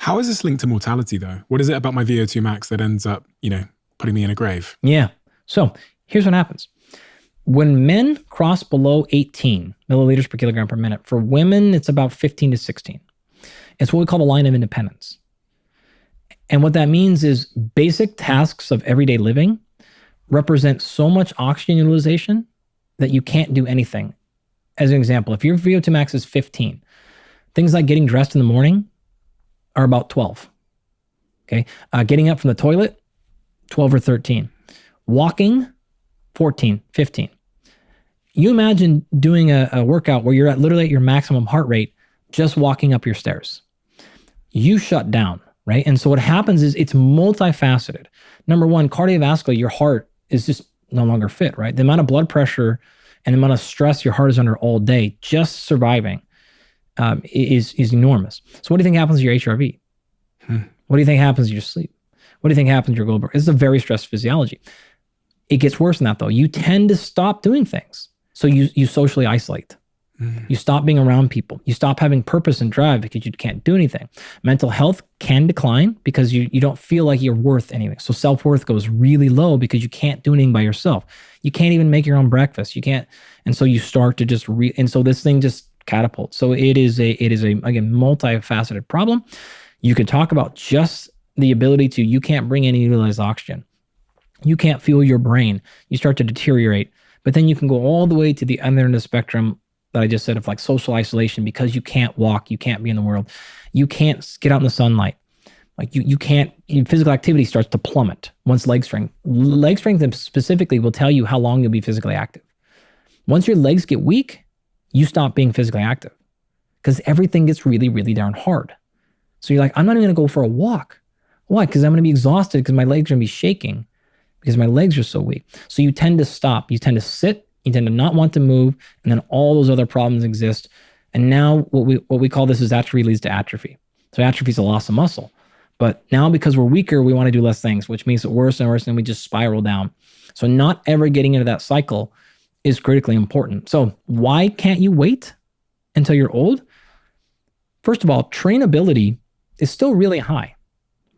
How is this linked to mortality though? What is it about my VO2 max that ends up, putting me in a grave? Yeah. So here's what happens. When men cross below 18 milliliters per kilogram per minute, for women, it's about 15 to 16. It's what we call the line of independence. And what that means is basic tasks of everyday living represent so much oxygen utilization that you can't do anything. As an example, if your VO2 max is 15, things like getting dressed in the morning are about 12. Okay. Getting up from the toilet, 12 or 13. Walking, 14, 15. You imagine doing a workout where you're literally at your maximum heart rate just walking up your stairs. You shut down, right? And so what happens is it's multifaceted. Number one, cardiovascular, your heart is just no longer fit, right? The amount of blood pressure and the amount of stress your heart is under all day, just surviving, is enormous. So what do you think happens to your HRV? What do you think happens to your sleep? What do you think happens to your global? This is a very stressed physiology. It gets worse than that though. You tend to stop doing things. So you socially isolate. You stop being around people. You stop having purpose and drive because you can't do anything. Mental health can decline because you don't feel like you're worth anything. So self-worth goes really low because you can't do anything by yourself. You can't even make your own breakfast. You can't. And so you start to just and so this thing just catapults. So it is a again, multifaceted problem. You could talk about just the ability to, you can't bring any utilized oxygen. You can't fuel your brain. You start to deteriorate. But then you can go all the way to the other end of the spectrum that I just said of like social isolation because you can't walk, you can't be in the world. You can't get out in the sunlight. Like you can't, physical activity starts to plummet once leg strength. Leg strength specifically will tell you how long you'll be physically active. Once your legs get weak, you stop being physically active because everything gets really, really darn hard. So you're like, I'm not even gonna go for a walk. Why? Because I'm gonna be exhausted because my legs are gonna be shaking because my legs are so weak. So you tend to stop, you tend to sit, you tend to not want to move, and then all those other problems exist. And now what we call this is atrophy leads to atrophy. So atrophy is a loss of muscle. But now because we're weaker, we want to do less things, which makes it worse and worse, and we just spiral down. So not ever getting into that cycle is critically important. So why can't you wait until you're old? First of all, trainability is still really high.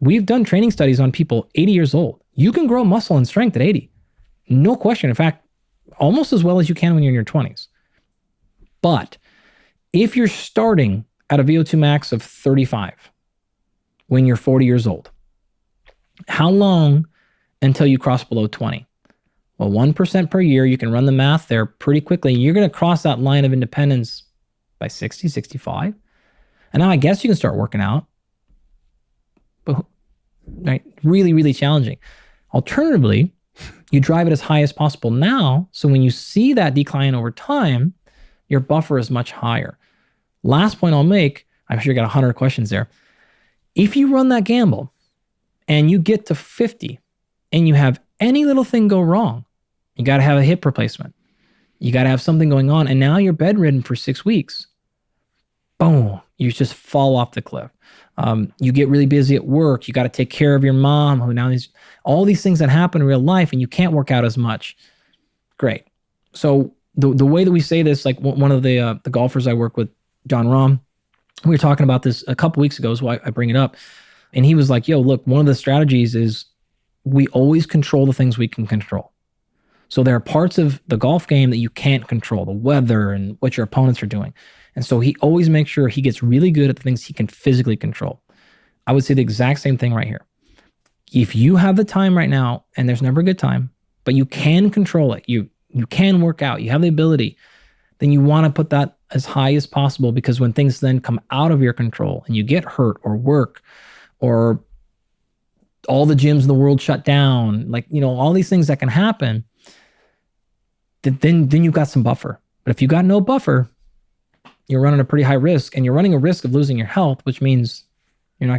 We've done training studies on people 80 years old. You can grow muscle and strength at 80. No question. In fact, almost as well as you can when you're in your 20s. But if you're starting at a VO2 max of 35 when you're 40 years old, how long until you cross below 20? Well, 1% per year, you can run the math there pretty quickly. You're going to cross that line of independence by 60, 65. And now I guess you can start working out. But right, really, really challenging. Alternatively, you drive it as high as possible now. So when you see that decline over time, your buffer is much higher. Last point I'll make, I'm sure you got 100 questions there. If you run that gamble and you get to 50 and you have any little thing go wrong, you got to have a hip replacement. You got to have something going on. And now you're bedridden for 6 weeks. Boom, you just fall off the cliff. You get really busy at work. You got to take care of your mom, who now all these things that happen in real life, and you can't work out as much. Great. So the way that we say this, like one of the golfers I work with, John Rahm, we were talking about this a couple weeks ago, is why I bring it up. And he was like, yo, look, one of the strategies is we always control the things we can control. So there are parts of the golf game that you can't control, the weather and what your opponents are doing. And so he always makes sure he gets really good at the things he can physically control. I would say the exact same thing right here. If you have the time right now, and there's never a good time, but you can control it, you can work out, you have the ability, then you want to put that as high as possible, because when things then come out of your control and you get hurt or work, or all the gyms in the world shut down, like, all these things that can happen, then you've got some buffer. But if you got no buffer, you're running a pretty high risk, and you're running a risk of losing your health, which means you're not going to